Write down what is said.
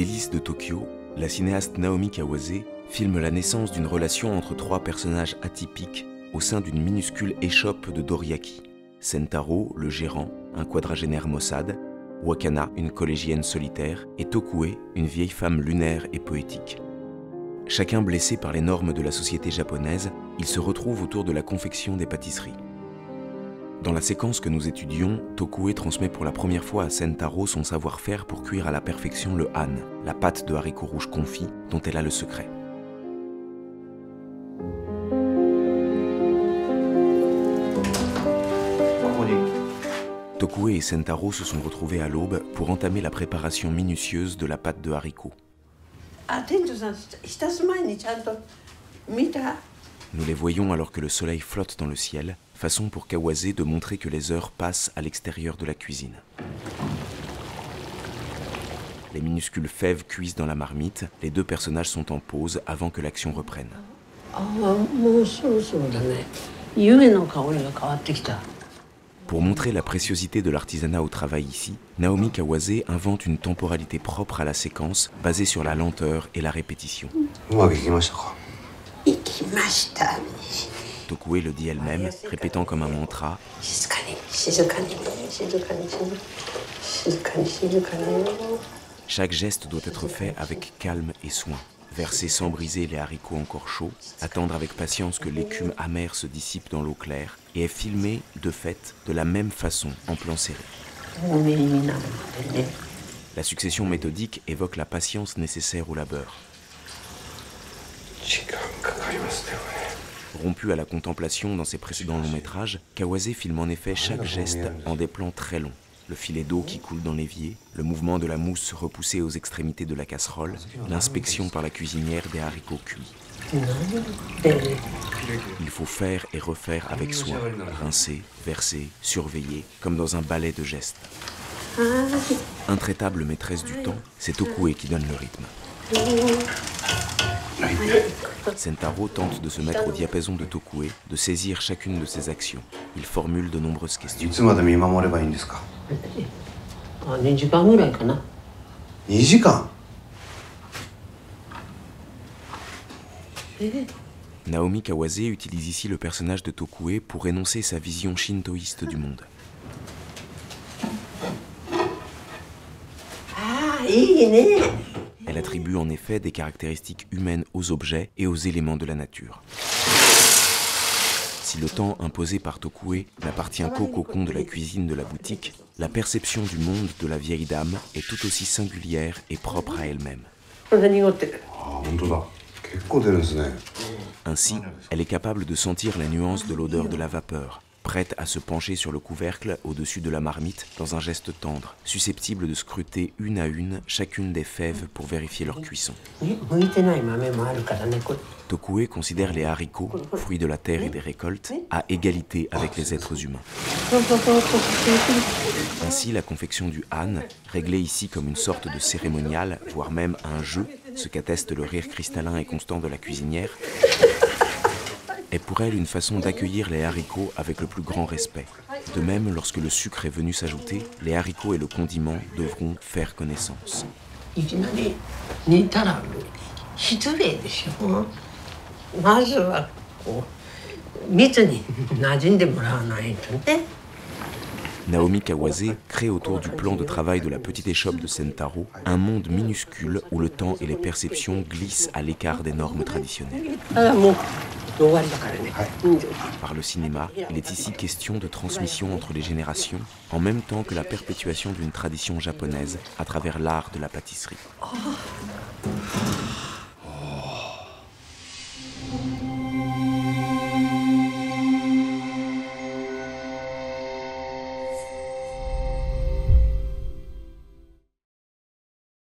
Délices de Tokyo, la cinéaste Naomi Kawase filme la naissance d'une relation entre trois personnages atypiques au sein d'une minuscule échoppe de Doriaki. Sentaro, le gérant, un quadragénaire Mossad, Wakana, une collégienne solitaire, et Tokue, une vieille femme lunaire et poétique. Chacun blessé par les normes de la société japonaise, ils se retrouvent autour de la confection des pâtisseries. Dans la séquence que nous étudions, Tokue transmet pour la première fois à Sentaro son savoir-faire pour cuire à la perfection le han, la pâte de haricots rouges confits dont elle a le secret. Tokue et Sentaro se sont retrouvés à l'aube pour entamer la préparation minutieuse de la pâte de haricots. Nous les voyons alors que le soleil flotte dans le ciel, façon pour Kawase de montrer que les heures passent à l'extérieur de la cuisine. Les minuscules fèves cuisent dans la marmite, les deux personnages sont en pause avant que l'action reprenne. Pour montrer la préciosité de l'artisanat au travail ici, Naomi Kawase invente une temporalité propre à la séquence, basée sur la lenteur et la répétition. Tokue le dit elle-même, répétant comme un mantra. Chaque geste doit être fait avec calme et soin. Verser sans briser les haricots encore chauds, attendre avec patience que l'écume amère se dissipe dans l'eau claire, et est filmé, de fait, de la même façon, en plan serré. La succession méthodique évoque la patience nécessaire au labeur. Rompu à la contemplation dans ses précédents longs métrages, Kawase filme en effet chaque geste en des plans très longs. Le filet d'eau qui coule dans l'évier, le mouvement de la mousse repoussée aux extrémités de la casserole, l'inspection par la cuisinière des haricots cuits. Il faut faire et refaire avec soin, rincer, verser, surveiller, comme dans un ballet de gestes. Intraitable maîtresse du temps, c'est Tokue qui donne le rythme. Sentaro tente de se mettre au diapason de Tokue, de saisir chacune de ses actions. Il formule de nombreuses questions. Naomi Kawase utilise ici le personnage de Tokue pour énoncer sa vision shintoïste du monde. Elle attribue en effet des caractéristiques humaines aux objets et aux éléments de la nature. Si le temps imposé par Tokue n'appartient qu'au cocon de la cuisine de la boutique, la perception du monde de la vieille dame est tout aussi singulière et propre à elle-même. Ainsi, elle est capable de sentir la nuance de l'odeur de la vapeur, prête à se pencher sur le couvercle au-dessus de la marmite dans un geste tendre, susceptible de scruter une à une chacune des fèves pour vérifier leur cuisson. Tokue considère les haricots, fruits de la terre et des récoltes, à égalité avec les êtres humains. Ainsi, la confection du han, réglée ici comme une sorte de cérémonial, voire même un jeu, ce qu'atteste le rire cristallin et constant de la cuisinière, est pour elle une façon d'accueillir les haricots avec le plus grand respect. De même, lorsque le sucre est venu s'ajouter, les haricots et le condiment devront faire connaissance. Naomi Kawase crée autour du plan de travail de la petite échoppe de Sentaro un monde minuscule où le temps et les perceptions glissent à l'écart des normes traditionnelles. Par le cinéma, il est ici question de transmission entre les générations, en même temps que la perpétuation d'une tradition japonaise à travers l'art de la pâtisserie.